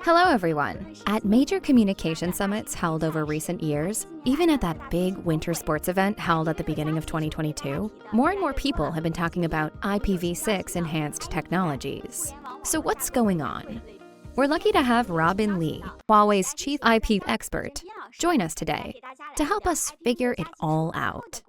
Hello, everyone. At major communication summits held over recent years, even at that big winter sports event held at the beginning of 2022, more and more people have been talking about IPv6 enhanced technologies. So what's going on? We're lucky to have Robin Lee, Huawei's chief IP expert, join us today to help us figure it all out.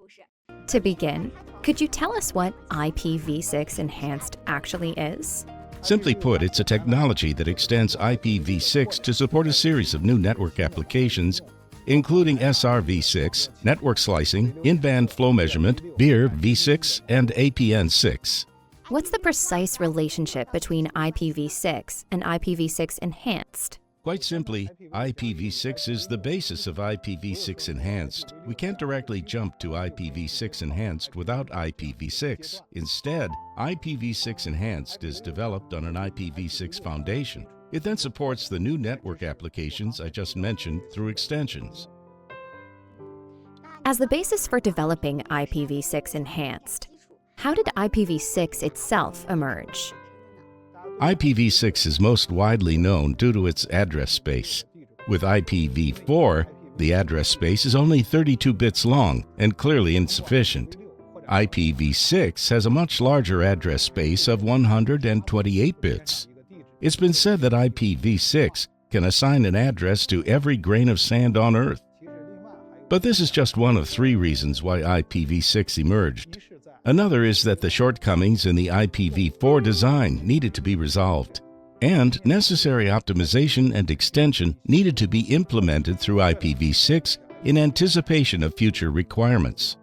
To begin, could you tell us what IPv6 Enhanced actually is? Simply put, it's a technology that extends IPv6 to support a series of new network applications, including SRv6, network slicing, in-band flow measurement, IPv6, and APN6. What's the precise relationship between IPv6 and IPv6 Enhanced? Quite simply, IPv6 is the basis of IPv6 Enhanced. We can't directly jump to IPv6 Enhanced without IPv6. Instead, IPv6 Enhanced is developed on an IPv6 foundation. It then supports the new network applications I just mentioned through extensions. As the basis for developing IPv6 Enhanced, how did IPv6 itself emerge? IPv6 is most widely known due to its address space. With IPv4, the address space is only 32 bits long and clearly insufficient. IPv6 has a much larger address space of 128 bits. It's been said that IPv6 can assign an address to every grain of sand on Earth. But this is just one of three reasons why IPv6 emerged. Another is that the shortcomings in the IPv4 design needed to be resolved, and necessary optimization and extension needed to be implemented through IPv6 in anticipation of future requirements.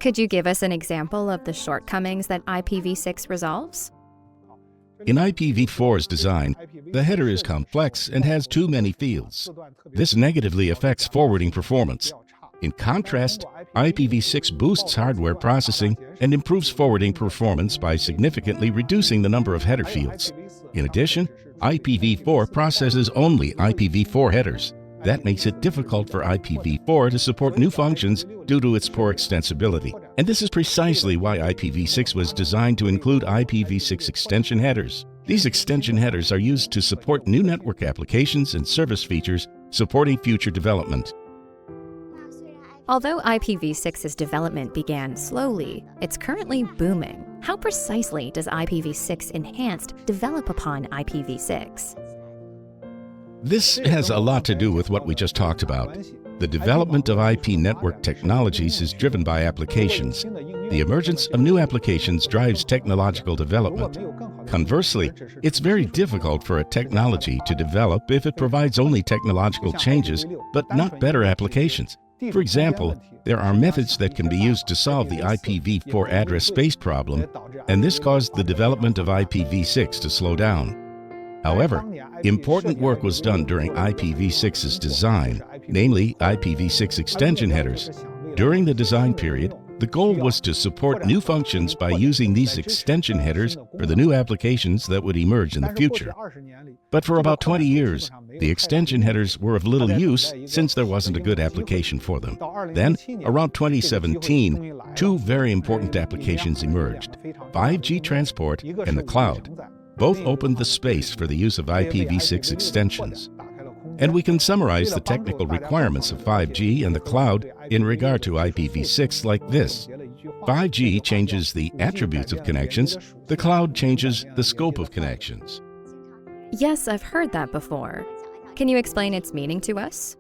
Could you give us an example of the shortcomings that IPv6 resolves? In IPv4's design, the header is complex and has too many fields. This negatively affects forwarding performance. In contrast, IPv6 boosts hardware processing and improves forwarding performance by significantly reducing the number of header fields. In addition, IPv4 processes only IPv4 headers. That makes it difficult for IPv4 to support new functions due to its poor extensibility. And this is precisely why IPv6 was designed to include IPv6 extension headers. These extension headers are used to support new network applications and service features supporting future development. Although IPv6's development began slowly, it's currently booming. How precisely does IPv6 Enhanced develop upon IPv6? This has a lot to do with what we just talked about. The development of IP network technologies is driven by applications. The emergence of new applications drives technological development. Conversely, it's very difficult for a technology to develop if it provides only technological changes, but not better applications. For example, there are methods that can be used to solve the IPv4 address space problem, and this caused the development of IPv6 to slow down. However, important work was done during IPv6's design, namely IPv6 extension headers. During the design period, the goal was to support new functions by using these extension headers for the new applications that would emerge in the future. But for about 20 years, the extension headers were of little use since there wasn't a good application for them. Then, around 2017, two very important applications emerged: 5G transport and the cloud. Both opened the space for the use of IPv6 extensions. And we can summarize the technical requirements of 5G and the cloud in regard to IPv6 like this. 5G changes the attributes of connections, the cloud changes the scope of connections. Yes, I've heard that before. Can you explain its meaning to us?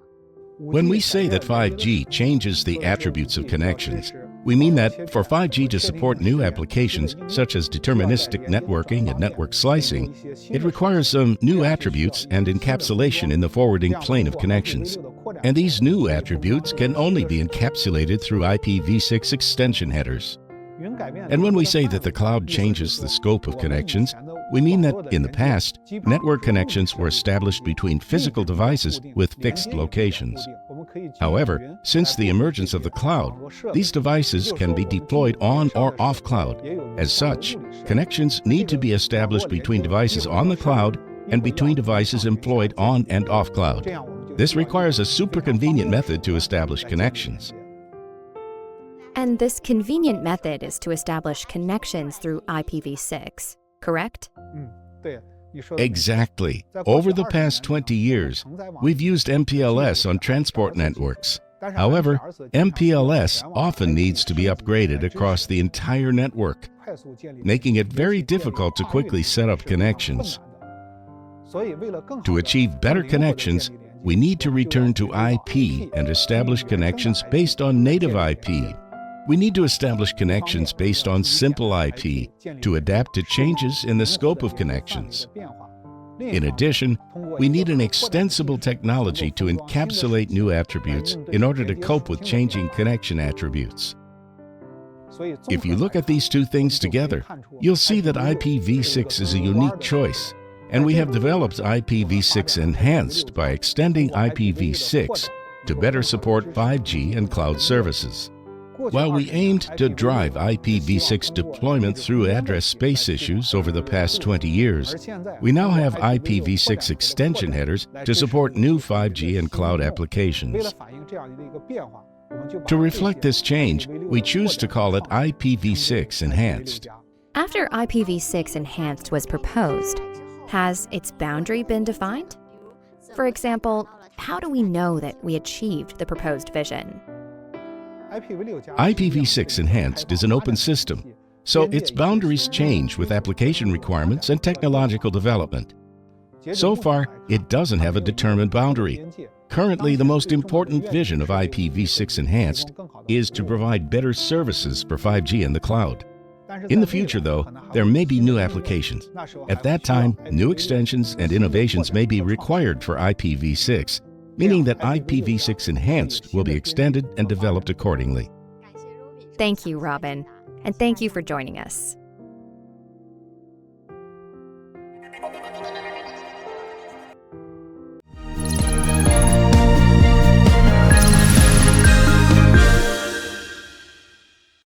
When we say that 5G changes the attributes of connections, we mean that for 5G to support new applications such as deterministic networking and network slicing, it requires some new attributes and encapsulation in the forwarding plane of connections. And these new attributes can only be encapsulated through IPv6 extension headers. And when we say that the cloud changes the scope of connections, we mean that in the past, network connections were established between physical devices with fixed locations. However, since the emergence of the cloud, these devices can be deployed on or off cloud. As such, connections need to be established between devices on the cloud and between devices employed on and off cloud. This requires a super convenient method to establish connections. And this convenient method is to establish connections through IPv6, correct? Exactly. Over the past 20 years, we've used MPLS on transport networks. However, MPLS often needs to be upgraded across the entire network, making it very difficult to quickly set up connections. To achieve better connections, we need to return to IP and establish connections based on native IP. We need to establish connections based on simple IP to adapt to changes in the scope of connections. In addition, we need an extensible technology to encapsulate new attributes in order to cope with changing connection attributes. If you look at these two things together, you'll see that IPv6 is a unique choice, and we have developed IPv6 Enhanced by extending IPv6 to better support 5G and cloud services. While we aimed to drive IPv6 deployment through address space issues over the past 20 years, we now have IPv6 extension headers to support new 5G and cloud applications. To reflect this change, we choose to call it IPv6 Enhanced. After IPv6 Enhanced was proposed, has its boundary been defined? For example, how do we know that we achieved the proposed vision? IPv6 Enhanced is an open system, so its boundaries change with application requirements and technological development. So far, it doesn't have a determined boundary. Currently, the most important vision of IPv6 Enhanced is to provide better services for 5G in the cloud. In the future, though, there may be new applications. At that time, new extensions and innovations may be required for IPv6, meaning that IPv6 Enhanced will be extended and developed accordingly. Thank you, Robin, and thank you for joining us.